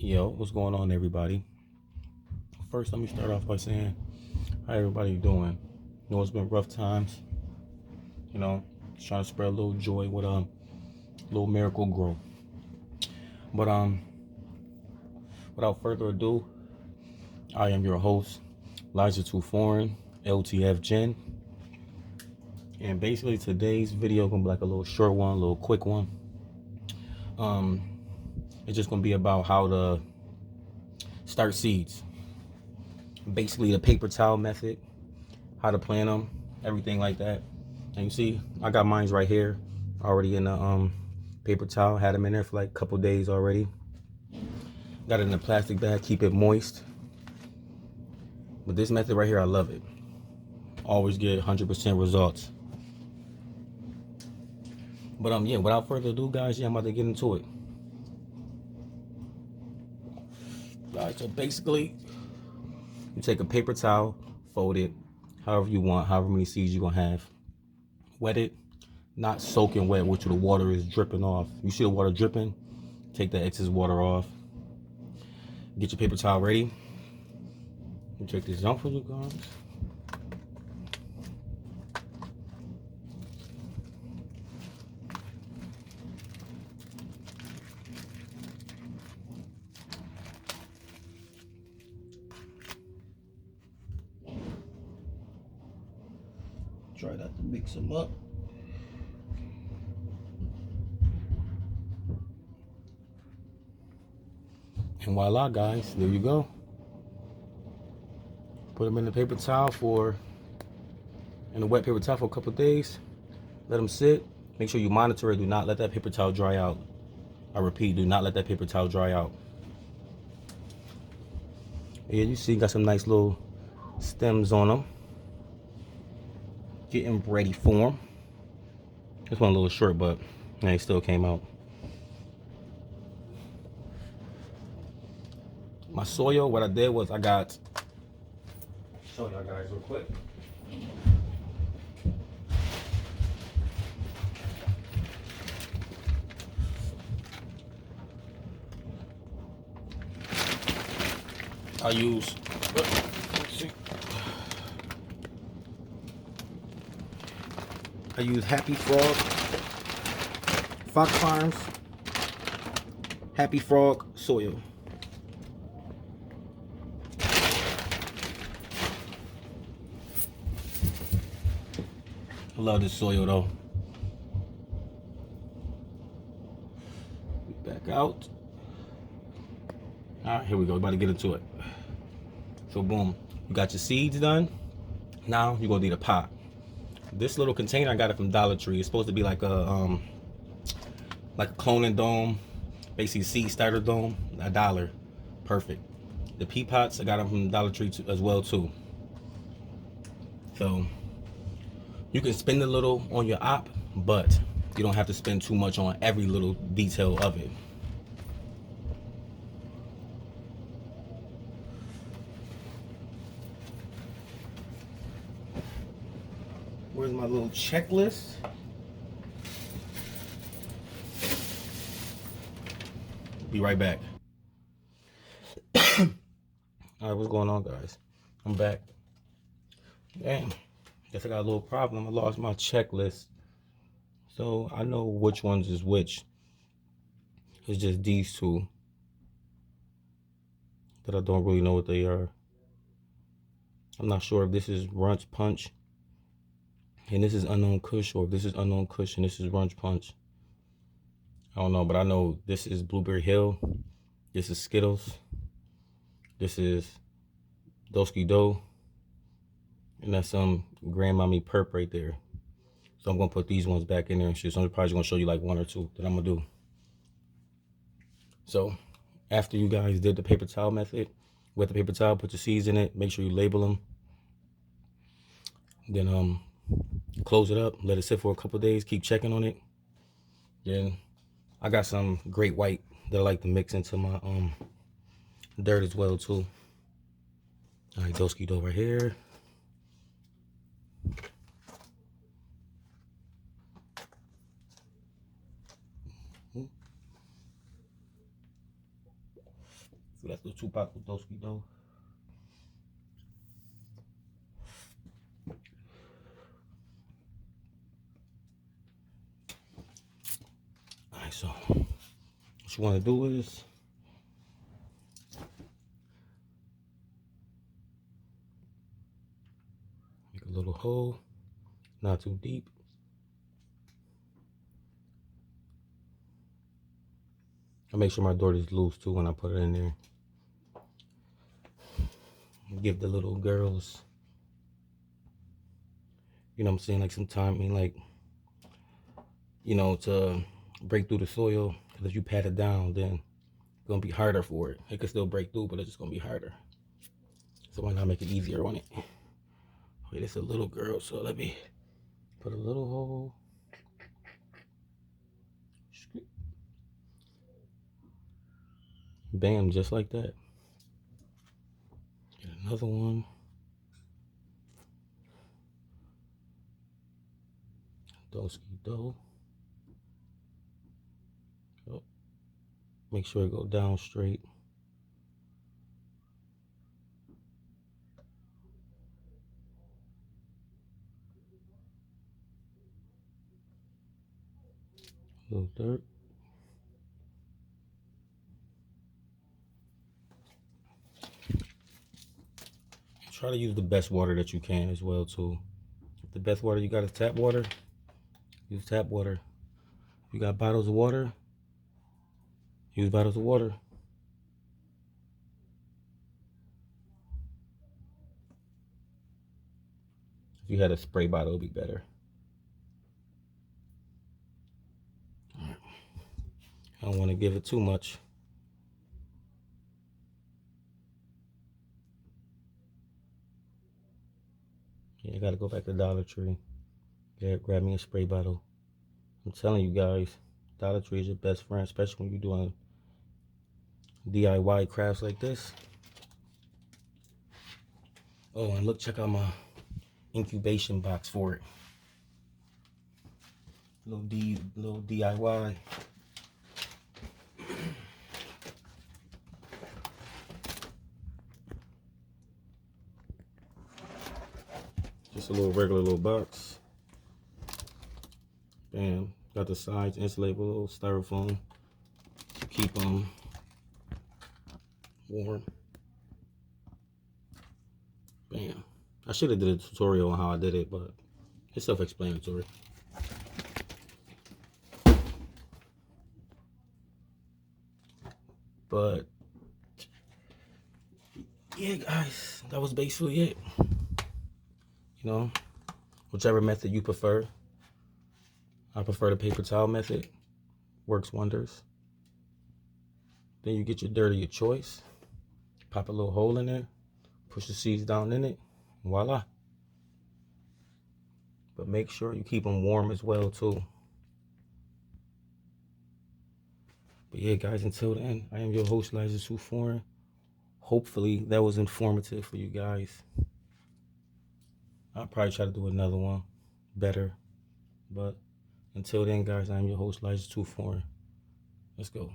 Yo, what's going on, everybody? First, let me start off by saying, how everybody doing? You know, it's been rough times. You know, just trying to spread a little joy with a little miracle grow. But without further ado, I am your host, Liza Too Foreign, LTF Gen. And basically, today's video gonna be like a little short one, a little quick one. It's just gonna be about how to start seeds. Basically, the paper towel method, how to plant them, everything like that. And you see, I got mines right here, already in the paper towel. Had them in there for like a couple days already. Got it in a plastic bag, keep it moist. But this method right here, I love it. Always get 100% results. But yeah, without further ado, guys, I'm about to get into it. Alright, so basically, you take a paper towel, fold it, however you want, however many seeds you're gonna have. Wet it, not soaking wet, which the water is dripping off. You see the water dripping? Take the excess water off. Get your paper towel ready. You take this out for you guys. Try not to mix them up. And voila, guys, there you go. Put them in the paper towel in a wet paper towel for a couple days. Let them sit. Make sure you monitor it. Do not let that paper towel dry out. I repeat, do not let that paper towel dry out. Yeah, you see, got some nice little stems on them. Getting ready for them. This one a little short, but yeah, it still came out. My soil, what I did was show y'all guys real quick. I use, let's see. I use Happy Frog, Fox Farms, Happy Frog soil. I love this soil though. Back out. All right, here we go. We're about to get into it. So boom, you got your seeds done. Now you're gonna need a pot. This little container, I got it from Dollar Tree. It's supposed to be like a cloning dome, basically seed starter dome. $1, perfect. The pea pots, I got them from Dollar Tree as well too. So you can spend a little on your op, but you don't have to spend too much on every little detail of it. Where's my little checklist? Be right back. All right, what's going on, guys? I'm back. Damn, guess I got a little problem. I lost my checklist. So I know which ones is which. It's just these two that I don't really know what they are. I'm not sure if this is Runch Punch and this is Unknown Kush, or if this is Unknown Kush and this is Runch Punch. I don't know, but I know this is Blueberry Hill. This is Skittles. This is Dosky Dough. And that's some Grandmommy Perp right there. So I'm gonna put these ones back in there and shit. So I'm probably gonna show you like one or two that I'm gonna do. So after you guys did the paper towel method, wet the paper towel, put your seeds in it, make sure you label them. Then close it up, let it sit for a couple days, keep checking on it. Then I got some great white that I like to mix into my dirt as well too. All right, Dosky Dough right here. So that's the Tupac Doski dough. Alright, so what you want to do is make a little hole, not too deep. I make sure my door is loose too when I put it in there. Give the little girls, you know what I'm saying, like some time, I mean, like, you know, to break through the soil. Because if you pat it down, then it's going to be harder for it. It can still break through, but it's just going to be harder. So why not make it easier on it? Wait, it's a little girl, so let me put a little hole. Bam, just like that. Get another one. Doski dough. Oh, make sure it go down straight. A little dirt. Try to use the best water that you can as well too. If the best water you got is tap water, use tap water. If you got bottles of water, use bottles of water. If you had a spray bottle, it'd be better. I don't want to give it too much. Yeah, I gotta go back to Dollar Tree. Grab me a spray bottle. I'm telling you guys, Dollar Tree is your best friend, especially when you're doing DIY crafts like this. Oh, and look, check out my incubation box for it. Little DIY. Just a little regular little box. Bam. Got the sides insulated with a little styrofoam to keep them warm. Bam. I should have did a tutorial on how I did it, but it's self-explanatory. But yeah, guys, that was basically it. You know, whichever method you prefer. I prefer the paper towel method. Works wonders. Then you get your dirt of your choice. Pop a little hole in there. Push the seeds down in it. Voila. But make sure you keep them warm as well too. But yeah, guys, until then, I am your host, Liza Too Foreign. Hopefully that was informative for you guys. I'll probably try to do another one better. But until then, guys, I'm your host, Liza Too Foreign. Let's go.